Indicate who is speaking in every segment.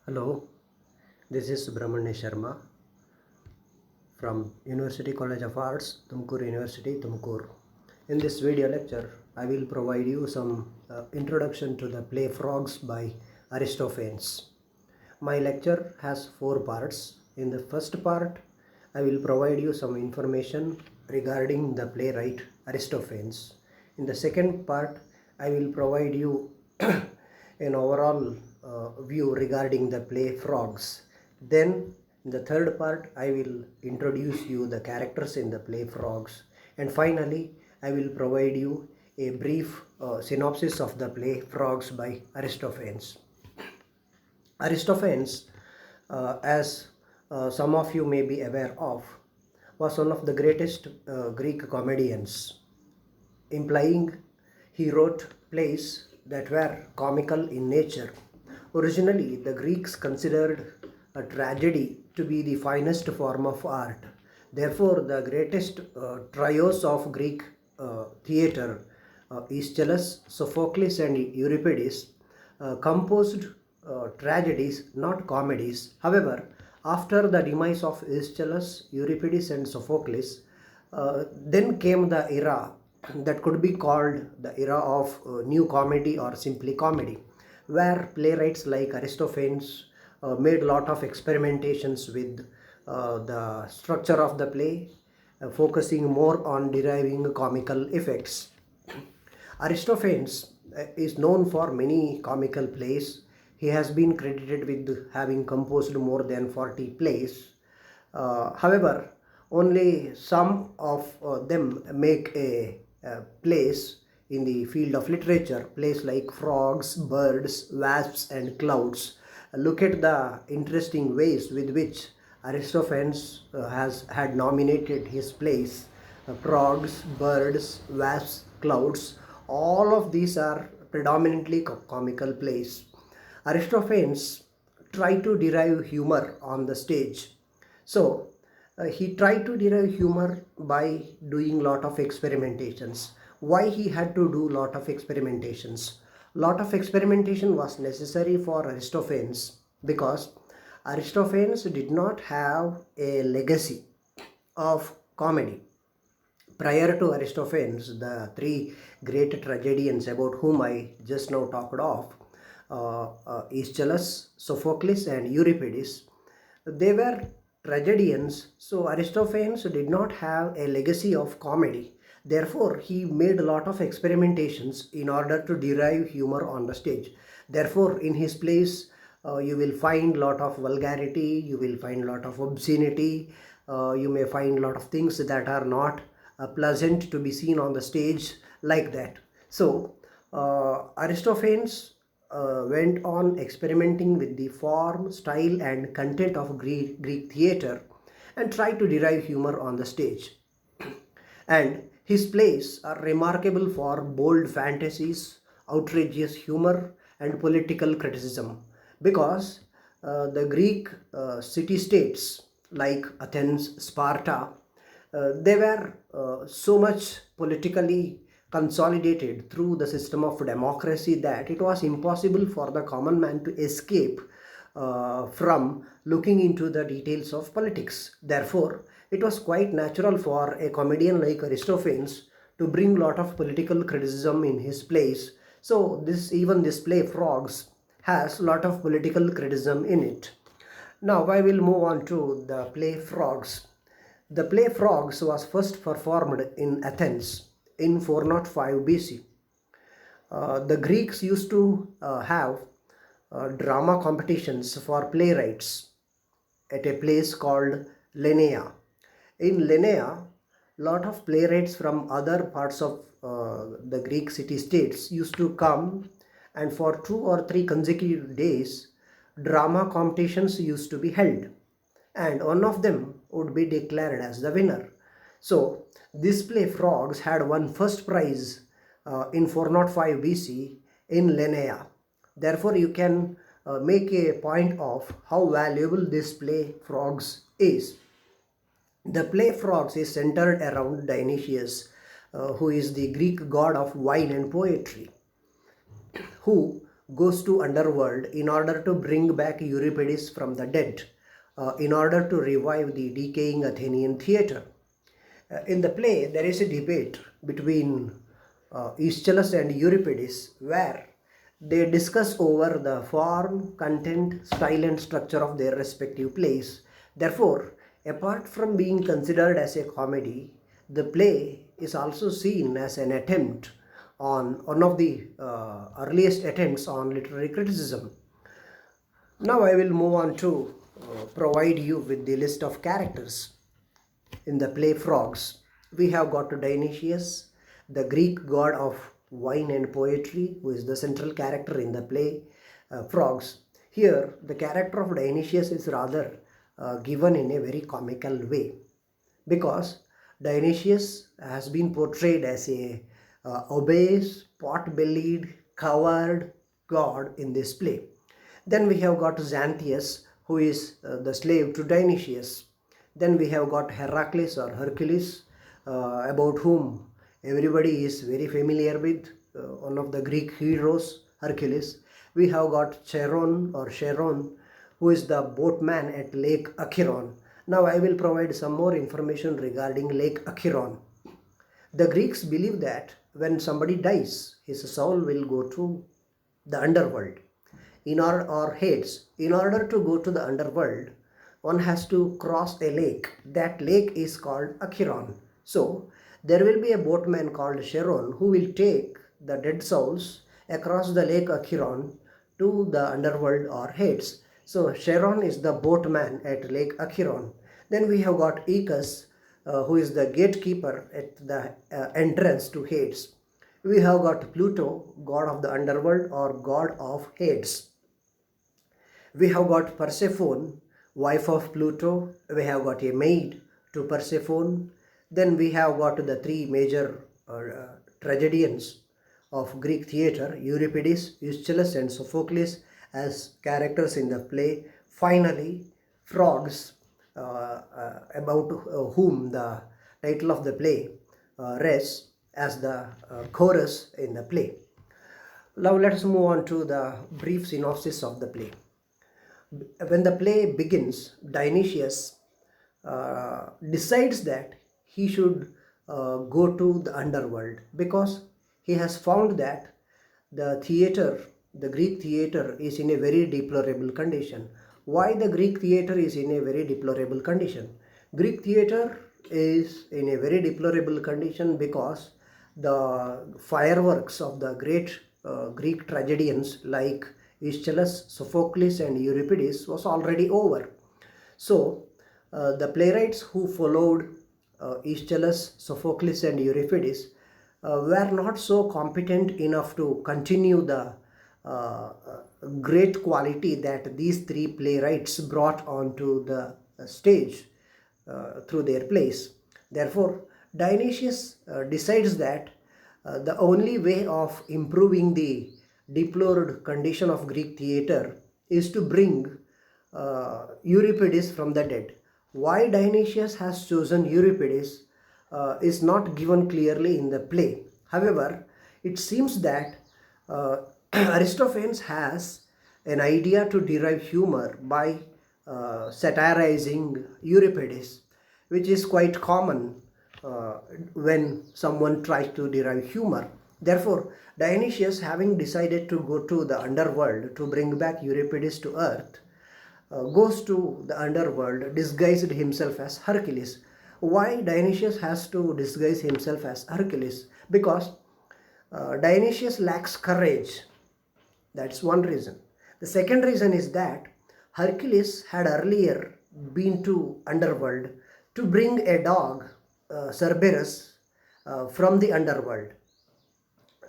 Speaker 1: Hello, this is Subramanya Sharma from University College of Arts, Tumkur University, Tumkur. In this video lecture, I will provide you some introduction to the play Frogs by Aristophanes. My lecture has 4 parts. In the first part, I will provide you some information regarding the playwright Aristophanes. In the second part, I will provide you an overall view regarding the play Frogs. Then in the third part, I will introduce you the characters in the play Frogs. And finally, I will provide you a brief synopsis of the play Frogs by Aristophanes. Aristophanes, as some of you may be aware of, was one of the greatest Greek comedians, implying he wrote plays that were comical in nature. Originally, the Greeks considered a tragedy to be the finest form of art. Therefore, the greatest trios of Greek theatre, Aeschylus, Sophocles, and Euripides, composed tragedies, not comedies. However, after the demise of Aeschylus, Euripides, and Sophocles, then came the era that could be called the era of new comedy or simply comedy, where playwrights like Aristophanes made a lot of experimentations with the structure of the play, focusing more on deriving comical effects. Aristophanes is known for many comical plays. He has been credited with having composed more than 40 plays. However, only some of them make a place in the field of literature. Plays like Frogs, Birds, Wasps, and Clouds. Look at the interesting ways with which Aristophanes has had nominated his plays. Frogs, Birds, Wasps, Clouds. All of these are predominantly comical plays. Aristophanes tried to derive humor on the stage. So he tried to derive humor by doing lot of experimentations. Why he had to do lot of experimentations? Lot of experimentation was necessary for Aristophanes because Aristophanes did not have a legacy of comedy. Prior to Aristophanes, the 3 great tragedians about whom I just now talked of, Aeschylus, Sophocles, and Euripides, they were tragedians. So Aristophanes did not have a legacy of comedy. Therefore, he made a lot of experimentations in order to derive humor on the stage. Therefore, in his plays, you will find a lot of vulgarity, you will find a lot of obscenity, you may find a lot of things that are not pleasant to be seen on the stage like that. So, Aristophanes went on experimenting with the form, style, and content of Greek theatre and tried to derive humor on the stage. And his plays are remarkable for bold fantasies, outrageous humor, and political criticism because the Greek city-states like Athens, Sparta, they were so much politically consolidated through the system of democracy that it was impossible for the common man to escape from looking into the details of politics. Therefore, it was quite natural for a comedian like Aristophanes to bring a lot of political criticism in his plays. So this play Frogs has a lot of political criticism in it. Now I will move on to the play Frogs. The play Frogs was first performed in Athens in 405 BC. The Greeks used to have drama competitions for playwrights at a place called Lenea. In Lenea, lot of playwrights from other parts of the Greek city-states used to come, and for 2 or 3 consecutive days, drama competitions used to be held, and one of them would be declared as the winner. So this play Frogs had won first prize in 405 BC in Lenea. Therefore, you can make a point of how valuable this play Frogs is. The play Frogs is centered around Dionysius, who is the Greek god of wine and poetry, who goes to underworld in order to bring back Euripides from the dead, in order to revive the decaying Athenian theatre. In the play, there is a debate between Aeschylus and Euripides where they discuss over the form, content, style and structure of their respective plays. Therefore, apart from being considered as a comedy, the play is also seen as an attempt on one of the earliest attempts on literary criticism. Now I will move on to provide you with the list of characters in the play Frogs. We have got Dionysius, the Greek god of wine and poetry, who is the central character in the play Frogs. Here, the character of Dionysius is rather given in a very comical way, because Dionysius has been portrayed as a obese, pot-bellied, coward god in this play. Then we have got Xanthias, who is the slave to Dionysius. Then we have got Heracles or Hercules, about whom everybody is very familiar with, one of the Greek heroes, Hercules. We have got Charon or Charon, who is the boatman at Lake Acheron. Now I will provide some more information regarding Lake Acheron. The Greeks believe that when somebody dies, his soul will go to the underworld or Hades. In order to go to the underworld, one has to cross a lake. That lake is called Acheron. So there will be a boatman called Charon who will take the dead souls across the lake Acheron to the underworld or Hades. So Charon is the boatman at Lake Acheron. Then we have got Aeacus, who is the gatekeeper at the entrance to Hades. We have got Pluto, god of the underworld or god of Hades. We have got Persephone, wife of Pluto. We have got a maid to Persephone. Then we have got the three major tragedians of Greek theatre, Euripides, Aeschylus and Sophocles as characters in the play. Finally, Frogs, about whom the title of the play rests as the chorus in the play. Now let us move on to the brief synopsis of the play. When the play begins, Dionysius decides that he should go to the underworld because he has found that the theatre, the Greek theatre, is in a very deplorable condition. Why the Greek theatre is in a very deplorable condition? Greek theatre is in a very deplorable condition because the fireworks of the great Greek tragedians like Aeschylus, Sophocles and Euripides was already over. So the playwrights who followed Aeschylus, Sophocles and Euripides were not so competent enough to continue the great quality that these three playwrights brought onto the stage through their plays. Therefore, Dionysius decides that the only way of improving the deplored condition of Greek theatre is to bring Euripides from the dead. Why Dionysius has chosen Euripides is not given clearly in the play. However, it seems that Aristophanes has an idea to derive humor by satirizing Euripides, which is quite common when someone tries to derive humor. Therefore, Dionysius, having decided to go to the underworld to bring back Euripides to earth, goes to the underworld disguised himself as Hercules. Why Dionysius has to disguise himself as Hercules? Because Dionysius lacks courage. That's one reason. The second reason is that Hercules had earlier been to underworld to bring a dog, Cerberus, from the underworld.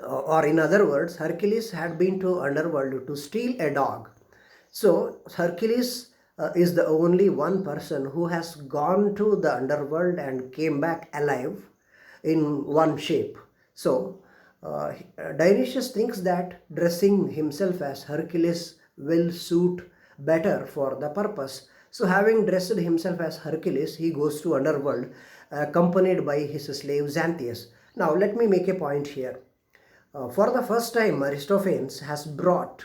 Speaker 1: Or in other words, Hercules had been to underworld to steal a dog. So Hercules is the only one person who has gone to the underworld and came back alive in one shape. So Dionysius thinks that dressing himself as Hercules will suit better for the purpose. So having dressed himself as Hercules, he goes to underworld accompanied by his slave Xanthias. Now let me make a point here. For the first time, Aristophanes has brought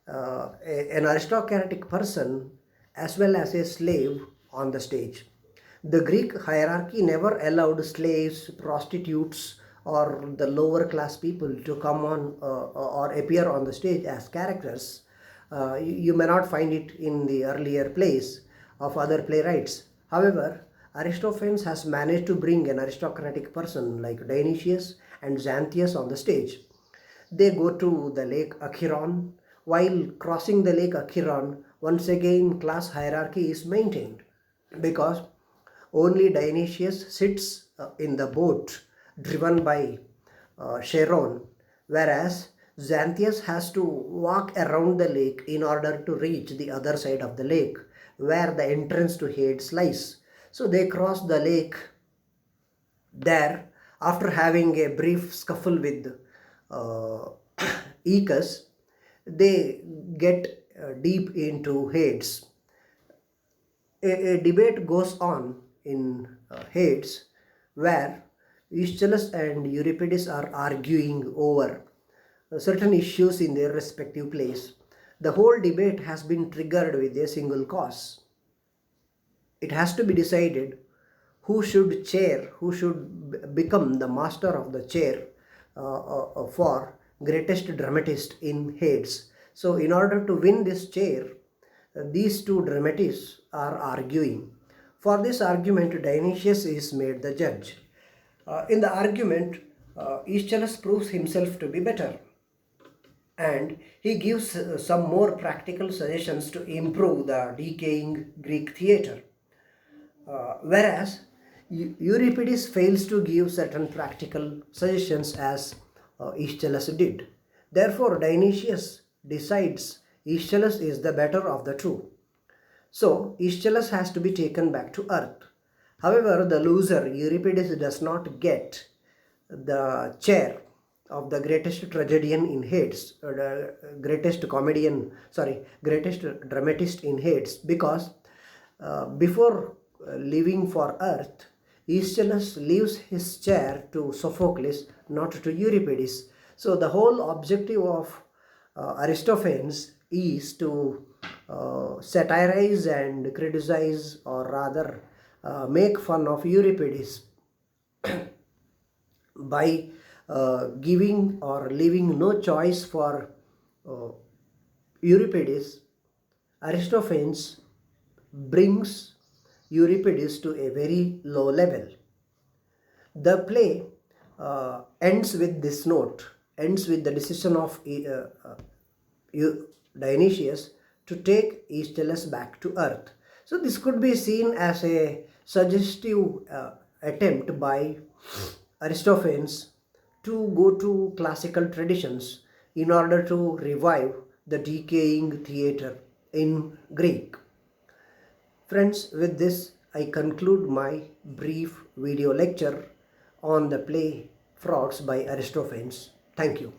Speaker 1: an aristocratic person as well as a slave on the stage. The Greek hierarchy never allowed slaves, prostitutes, or the lower class people to come on or appear on the stage as characters. You may not find it in the earlier plays of other playwrights. However, Aristophanes has managed to bring an aristocratic person like Dionysius and Xanthias on the stage. They go to the lake Acheron. While crossing the lake Acheron, once again class hierarchy is maintained because only Dionysius sits in the boat driven by Charon, whereas Xanthias has to walk around the lake in order to reach the other side of the lake where the entrance to Hades lies. So they cross the lake there after having a brief scuffle with Aeacus. They get deep into Hades. A debate goes on in Hades where Aeschylus and Euripides are arguing over certain issues in their respective plays. The whole debate has been triggered with a single cause. It has to be decided who should become the master of the chair for greatest dramatist in Hades. So in order to win this chair, these two dramatists are arguing. For this argument, Dionysius is made the judge. In the argument, Aeschylus proves himself to be better, and he gives some more practical suggestions to improve the decaying Greek theatre. Whereas Euripides fails to give certain practical suggestions as Aeschylus did. Therefore, Dionysius decides Aeschylus is the better of the two. So, Aeschylus has to be taken back to earth. However, the loser, Euripides, does not get the chair of the greatest tragedian in Hades, or the greatest dramatist in Hades, because before leaving for earth, Aeschylus leaves his chair to Sophocles, not to Euripides. So the whole objective of Aristophanes is to satirize and criticize, or rather make fun of Euripides by giving or leaving no choice for Euripides. Aristophanes brings Euripides to a very low level. The play ends with this note, ends with the decision of Dionysius to take Aeschylus back to earth. So this could be seen as a suggestive attempt by Aristophanes to go to classical traditions in order to revive the decaying theatre in Greek. Friends, with this I conclude my brief video lecture on the play Frauds by Aristophanes. Thank you.